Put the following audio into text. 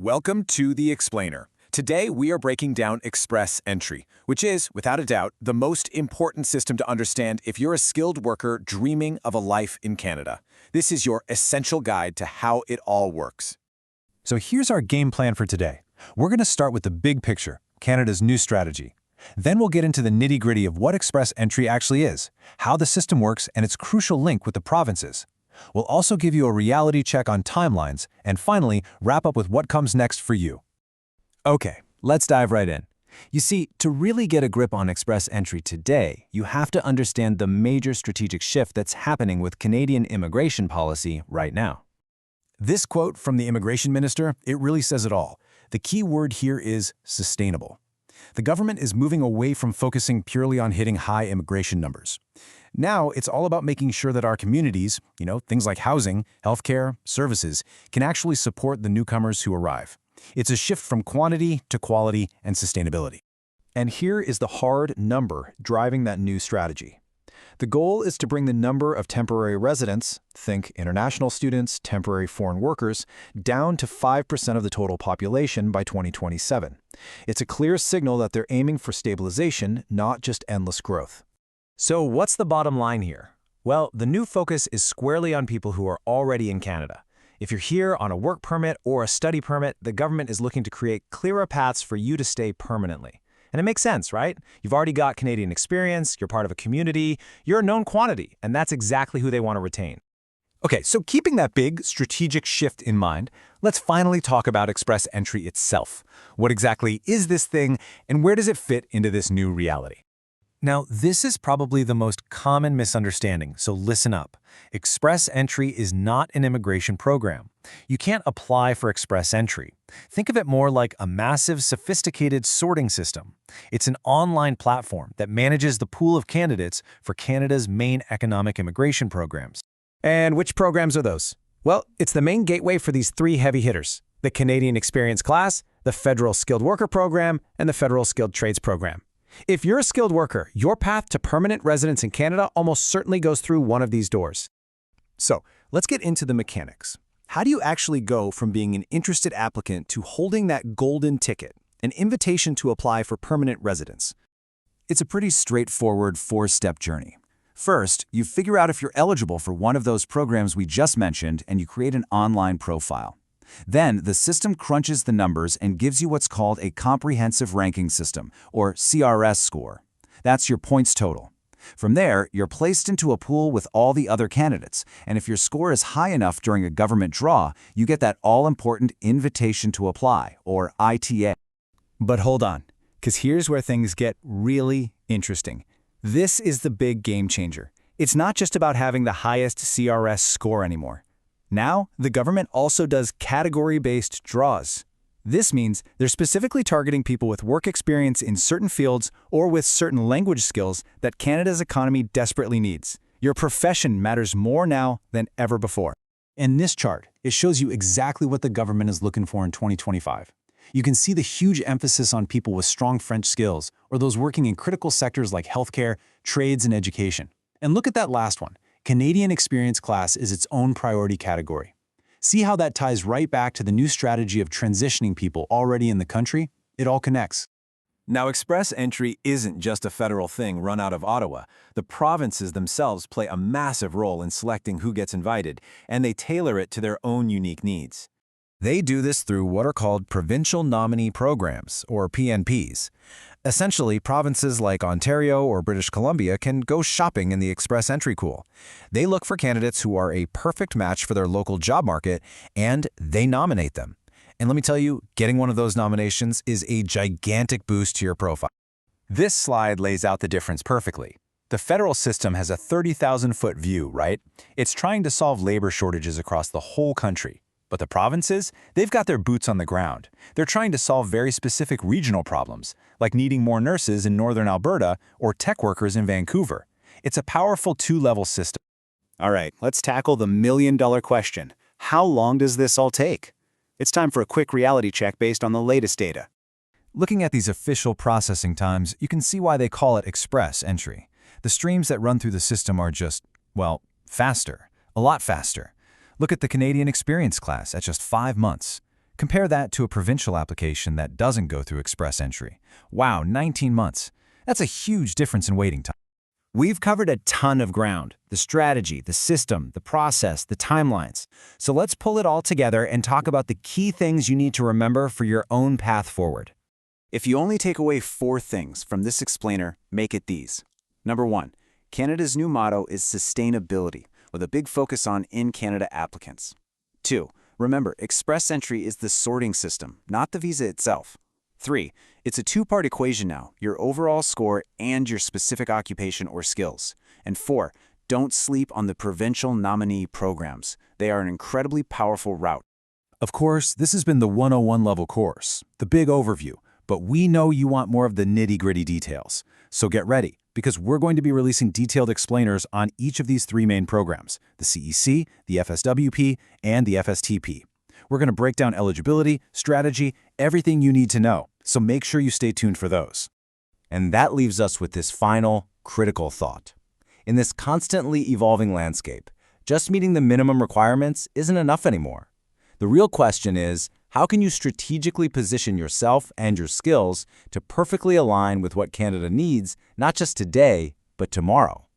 Welcome to The Explainer. Today, we are breaking down Express Entry, which is, without a doubt, the most important system to understand if you're a skilled worker dreaming of a life in Canada. This is your essential guide to how it all works. So here's our game plan for today. We're going to start with the big picture, Canada's new strategy. Then we'll get into the nitty-gritty of what Express Entry actually is, how the system works, and its crucial link with the provinces. We'll also give you a reality check on timelines, and finally, wrap up with what comes next for you. Okay, let's dive right in. You see, to really get a grip on Express Entry today, you have to understand the major strategic shift that's happening with Canadian immigration policy right now. This quote from the Immigration Minister, it really says it all. The key word here is sustainable. The government is moving away from focusing purely on hitting high immigration numbers. Now, it's all about making sure that our communities, things like housing, healthcare, services, can actually support the newcomers who arrive. It's a shift from quantity to quality and sustainability. And here is the hard number driving that new strategy. The goal is to bring the number of temporary residents, think international students, temporary foreign workers, down to 5% of the total population by 2027. It's a clear signal that they're aiming for stabilization, not just endless growth. So what's the bottom line here? Well, the new focus is squarely on people who are already in Canada. If you're here on a work permit or a study permit, the government is looking to create clearer paths for you to stay permanently. And it makes sense, right? You've already got Canadian experience, you're part of a community, you're a known quantity, and that's exactly who they want to retain. Okay, so keeping that big strategic shift in mind, let's finally talk about Express Entry itself. What exactly is this thing, and where does it fit into this new reality? Now, this is probably the most common misunderstanding, so listen up. Express Entry is not an immigration program. You can't apply for Express Entry. Think of it more like a massive, sophisticated sorting system. It's an online platform that manages the pool of candidates for Canada's main economic immigration programs. And which programs are those? Well, it's the main gateway for these three heavy hitters: the Canadian Experience Class, the Federal Skilled Worker Program, and the Federal Skilled Trades Program. If you're a skilled worker, your path to permanent residence in Canada almost certainly goes through one of these doors. So, let's get into the mechanics. How do you actually go from being an interested applicant to holding that golden ticket, an invitation to apply for permanent residence? It's a pretty straightforward four-step journey. First, you figure out if you're eligible for one of those programs we just mentioned, and you create an online profile. Then, the system crunches the numbers and gives you what's called a Comprehensive Ranking System, or CRS score. That's your points total. From there, you're placed into a pool with all the other candidates, and if your score is high enough during a government draw, you get that all-important Invitation to Apply, or ITA. But hold on, because here's where things get really interesting. This is the big game changer. It's not just about having the highest CRS score anymore. Now, the government also does category-based draws. This means they're specifically targeting people with work experience in certain fields or with certain language skills that Canada's economy desperately needs. Your profession matters more now than ever before. In this chart, it shows you exactly what the government is looking for in 2025. You can see the huge emphasis on people with strong French skills or those working in critical sectors like healthcare, trades, and education. And look at that last one. Canadian Experience Class is its own priority category. See how that ties right back to the new strategy of transitioning people already in the country? It all connects. Now, Express Entry isn't just a federal thing run out of Ottawa. The provinces themselves play a massive role in selecting who gets invited, and they tailor it to their own unique needs. They do this through what are called Provincial Nominee Programs, or PNPs. Essentially, provinces like Ontario or British Columbia can go shopping in the Express Entry pool. They look for candidates who are a perfect match for their local job market, and they nominate them. And let me tell you, getting one of those nominations is a gigantic boost to your profile. This slide lays out the difference perfectly. The federal system has a 30,000-foot view, right? It's trying to solve labor shortages across the whole country. But the provinces, they've got their boots on the ground. They're trying to solve very specific regional problems, like needing more nurses in northern Alberta or tech workers in Vancouver. It's a powerful two-level system. All right, let's tackle the million-dollar question. How long does this all take? It's time for a quick reality check based on the latest data. Looking at these official processing times, you can see why they call it Express Entry. The streams that run through the system are just, well, faster, a lot faster. Look at the Canadian Experience Class at just 5 months. Compare that to a provincial application that doesn't go through express entry. Wow, 19 months. That's a huge difference in waiting time. We've covered a ton of ground: the strategy, the system, the process, the timelines. So let's pull it all together and talk about the key things you need to remember for your own path forward. If you only take away 4 things from this explainer, make it these. Number 1, Canada's new motto is sustainability, with a big focus on in-Canada applicants. 2, remember, express entry is the sorting system, not the visa itself. 3, it's a 2-part equation now: your overall score and your specific occupation or skills. And 4, don't sleep on the provincial nominee programs. They are an incredibly powerful route. Of course, this has been the 101 level course, the big overview, but we know you want more of the nitty-gritty details. So get ready, because we're going to be releasing detailed explainers on each of these 3 main programs: the CEC, the FSWP, and the FSTP. We're going to break down eligibility, strategy, everything you need to know, so make sure you stay tuned for those. And that leaves us with this final, critical thought. In this constantly evolving landscape, just meeting the minimum requirements isn't enough anymore. The real question is, how can you strategically position yourself and your skills to perfectly align with what Canada needs, not just today, but tomorrow?